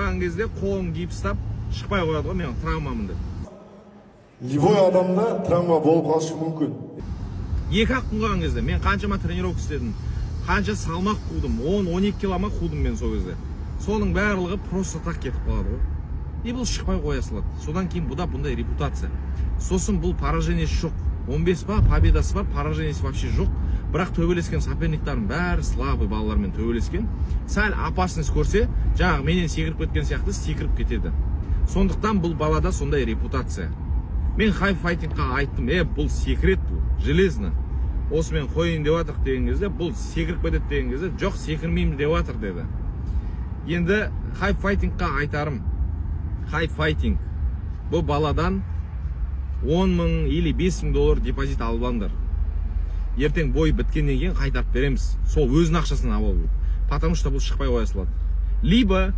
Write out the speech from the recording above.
қойған кезде қолын гипстап шықпай қояды ғой, мен травмамын деп. Любой адамда травма болып қалышы мүмкін. 2-ақ күн қалған кезде мен қаншама тренировка істедім, қанша салмақ қудым, 10-12 килома қудым мен сол кезде. Соның барлығы просто так кетіп қалады ғой. И бұл шықпай қоя салады. Содан кейін бұда бұндай репутация. Сосын бұл поражениесі жоқ. 15 па, победасы бар, поражениесі вообще жоқ. Бірақ төбелескен соперниктардың бәрі слабый балалармен төбелескен. Сәл опасность көрсе, жаңағы менен секіріп кеткен сияқты секіріп кетеді. Сондықтан бұл балада сондай репутация. Мен хай файтингқа айттым, бұл секрет бұл, железно. Осы мен қойын деп атыр деген кезде, бұл секіріп кетеді деген кезде, жоқ секірмеймін деп атыр деді. Енді хай файтингқа айтарым, хай файтинг бұл баладан 10 мың или 5 мың доллар депозит албаңдар. Ертең бой біткеннен кейін қайтарып береміз. Сол өзінің ақшасынан алып. Потому что бұл шықпай қоя салады. Либо